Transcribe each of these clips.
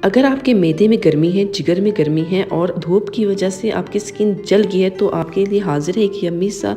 अगर आपके मैदे में गर्मी है, जिगर में गर्मी है और धूप की वजह से आपकी स्किन जल गई है तो आपके लिए हाज़िर है एक यम्मी सा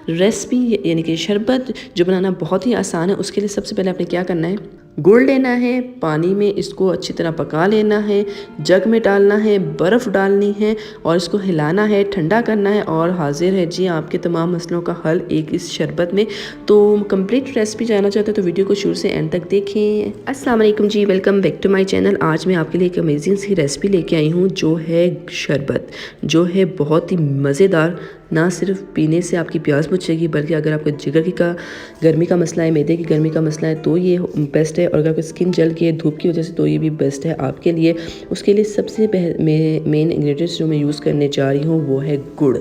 रेसिपी यानी कि शरबत जो बनाना बहुत ही आसान है। उसके लिए सबसे पहले आपने क्या करना है, गुड़ लेना है, पानी में इसको अच्छी तरह पका लेना है, जग में डालना है, बर्फ़ डालनी है और इसको हिलाना है, ठंडा करना है और हाज़िर है जी आपके तमाम मसलों का हल एक इस शरबत में। तो कंप्लीट रेसिपी जानना चाहते हो तो वीडियो को शुरू से एंड तक देखें। अस्सलाम वालेकुम जी, welcome back to my channel. आज मैं आपके लिए एक अमेजिंग सी रेसिपी लेके आई हूँ जो है शरबत, जो है बहुत ही मज़ेदार। ना सिर्फ पीने से आपकी प्यास बुझेगी बल्कि अगर आपको जिगर का गर्मी का मसला है, मैदे की गर्मी का मसला है तो ये बेस्ट है। और अगर आपकी स्किन जल के धूप की वजह से तो ये भी बेस्ट है आपके लिए। उसके लिए सबसे मेन इंग्रेडिएंट्स जो मैं यूज़ करने जा रही हूँ वो है गुड़।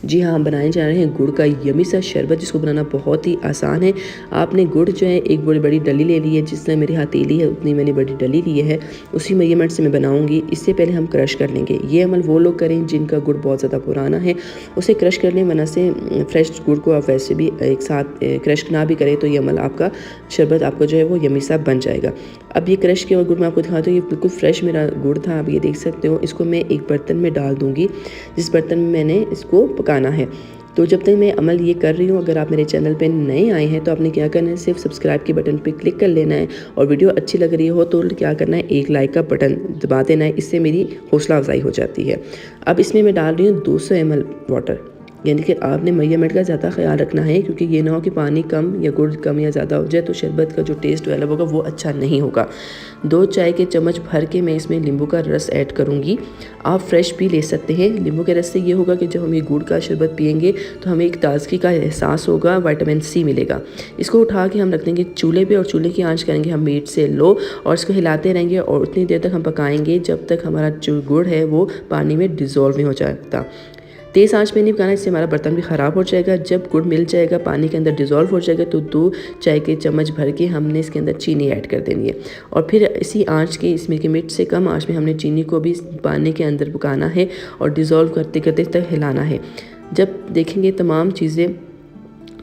जी हाँ, हम बनाने जा रहे हैं गुड़ का यमी सा शरबत जिसको बनाना बहुत ही आसान है। आपने गुड़ जो है एक बड़ी बड़ी डली ले ली है, जिसने मेरी हथेली है उतनी मैंने बड़ी डली ली है, उसी मेजरमेंट से मैं बनाऊंगी। इससे पहले हम क्रश कर लेंगे। ये अमल वो लोग करें जिनका गुड़ बहुत ज़्यादा पुराना है, उसे क्रश कर लें, वरना से फ्रेश गुड़ को आप वैसे भी एक साथ क्रश ना भी करें तो ये अमल आपका शरबत आपका जो है वो यमी सा बन जाएगा। अब ये क्रश किया हुआ गुड़ मैं आपको दिखाती हूँ। ये बिल्कुल फ्रेश मेरा गुड़ था, आप ये देख सकते हो। इसको मैं एक बर्तन में डाल दूँगी, जिस बर्तन में मैंने इसको पकाना है। तो जब तक मैं अमल ये कर रही हूँ, अगर आप मेरे चैनल पे नए आए हैं तो आपने क्या करना है, सिर्फ सब्सक्राइब के बटन पे क्लिक कर लेना है और वीडियो अच्छी लग रही हो तो क्या करना है, एक लाइक का बटन दबा देना है। इससे मेरी हौसला अफजाई हो जाती है। अब इसमें मैं डाल रही हूँ 200 ml वाटर, यानी कि आपने मेजरमेंट का ज़्यादा ख्याल रखना है क्योंकि ये ना हो कि पानी कम या गुड़ कम या ज़्यादा हो जाए तो शरबत का जो टेस्ट डेवलप होगा वो अच्छा नहीं होगा। 2 चाय के चम्मच भर के मैं इसमें नींबू का रस ऐड करूँगी। आप फ्रेश भी ले सकते हैं। नींबू के रस से ये होगा कि जब हम ये गुड़ का शरबत पियेंगे तो हमें एक ताजगी का एहसास होगा, विटामिन सी मिलेगा। इसको उठा के हम रख देंगे चूल्हे पे और चूल्हे की आंच करेंगे हम मीडियम से लो और इसको हिलाते रहेंगे और उतनी देर तक हम पकाएंगे जब तक हमारा जो गुड़ है वो पानी में डिज़ोल्व नहीं हो जाता। तेज़ आंच पे नहीं पकाना, इससे हमारा बर्तन भी ख़राब हो जाएगा। जब गुड़ मिल जाएगा, पानी के अंदर डिज़ोल्व हो जाएगा तो 2 चाय के चम्मच भर के हमने इसके अंदर चीनी ऐड कर देनी है और फिर इसी आंच के इसमें की मिर्च से कम आंच में हमने चीनी को भी पानी के अंदर पकाना है और डिज़ोल्व करते करते तक हिलाना है। जब देखेंगे तमाम चीज़ें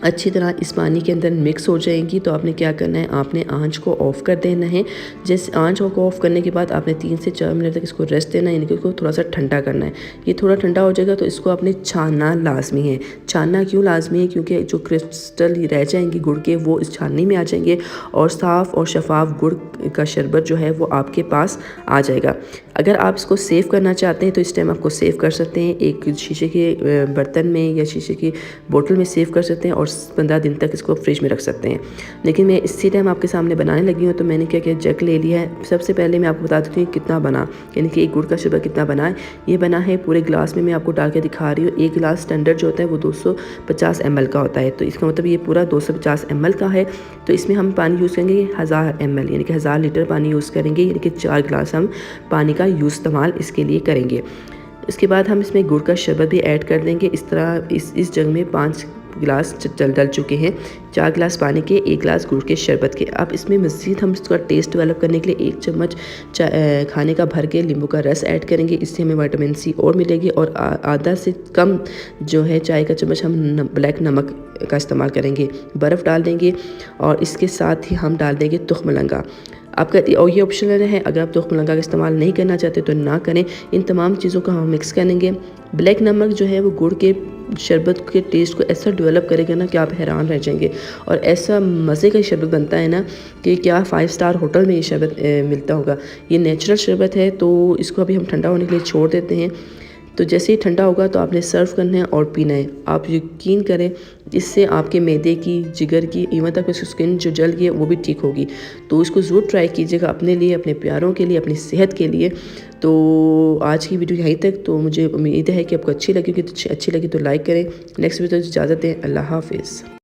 अच्छी तरह इस पानी के अंदर मिक्स हो जाएंगी तो आपने क्या करना है, आपने आंच को ऑफ़ कर देना है। जैसे आंच को ऑफ़ करने के बाद आपने 3 से 4 मिनट तक इसको रेस्ट देना है, यानी कि इसको थोड़ा सा ठंडा करना है। ये थोड़ा ठंडा हो जाएगा तो इसको आपने छानना लाजमी है। छानना क्यों लाजमी है, क्योंकि जो क्रिस्टल रह जाएंगे गुड़ के वो इस छाननी में आ जाएंगे और साफ़ और शफाफ गुड़ का शरबत जो है वो आपके पास आ जाएगा। अगर आप इसको सेव करना चाहते हैं तो इस टाइम आपको सेव कर सकते हैं, एक शीशे के बर्तन में या शीशे की बोतल में सेव कर सकते हैं और 15 दिन तक इसको फ्रिज में रख सकते हैं। लेकिन मैं इसी टाइम आपके सामने बनाने लगी हूँ तो मैंने क्या किया, जग ले लिया है। सबसे पहले मैं आपको बता देती हूँ कितना बना, यानी कि एक गुड़ का शरबत कितना बना है। ये बना है पूरे गिलास में, मैं आपको डाल के दिखा रही हूँ। एक गिलास स्टैंडर्ड जो होता है वो 250 ml का होता है, तो इसका मतलब ये पूरा 250 ml का है। तो इसमें हम पानी यूज़ करेंगे 1000 ml, यानी कि 1000 लीटर पानी यूज़ करेंगे, यानी कि 4 गिलास हम पानी का यूज़ इस्तेमाल इसके लिए करेंगे। इसके बाद हम इसमें गुड़ का शरबत भी ऐड कर देंगे। इस तरह इस जग में 5 गिलास डल चुके हैं, 4 गिलास पानी के, 1 गिलास गुड़ के शरबत के। अब इसमें मज़ीद हम इसका टेस्ट डेवलप करने के लिए 1 चम्मच खाने का भर के नींबू का रस ऐड करेंगे। इससे हमें विटामिन सी और मिलेगी और आधा से कम जो है चाय का चम्मच हम ब्लैक नमक का इस्तेमाल करेंगे। बर्फ़ डाल देंगे और इसके साथ ही हम डाल देंगे तुख मलंगा। आपका और ये ऑप्शनल है, अगर आप तुख मलंगा का इस्तेमाल नहीं करना चाहते तो ना करें। इन तमाम चीज़ों को हम मिक्स करेंगे। ब्लैक नमक जो है वो गुड़ के शरबत के टेस्ट को ऐसा डेवलप करेगा ना कि आप हैरान रह जाएंगे और ऐसा मज़े का शरबत बनता है ना कि क्या 5 स्टार होटल में ये शरबत मिलता होगा। ये नेचुरल शरबत है तो इसको अभी हम ठंडा होने के लिए छोड़ देते हैं। तो जैसे ही ठंडा होगा तो आपने सर्व करना है और पीना है। आप यकीन करें इससे आपके मैदे की, जिगर की, इवन तक उसकी स्किन जो जल गई है वो भी ठीक होगी। तो इसको ज़रूर ट्राई कीजिएगा अपने लिए, अपने प्यारों के लिए, अपनी सेहत के लिए। तो आज की वीडियो यहीं तक। तो मुझे उम्मीद है कि आपको अच्छी लगी तो लाइक करें। नेक्स्ट वीडियो इजाज़त दें। अल्लाह हाफ़िज़।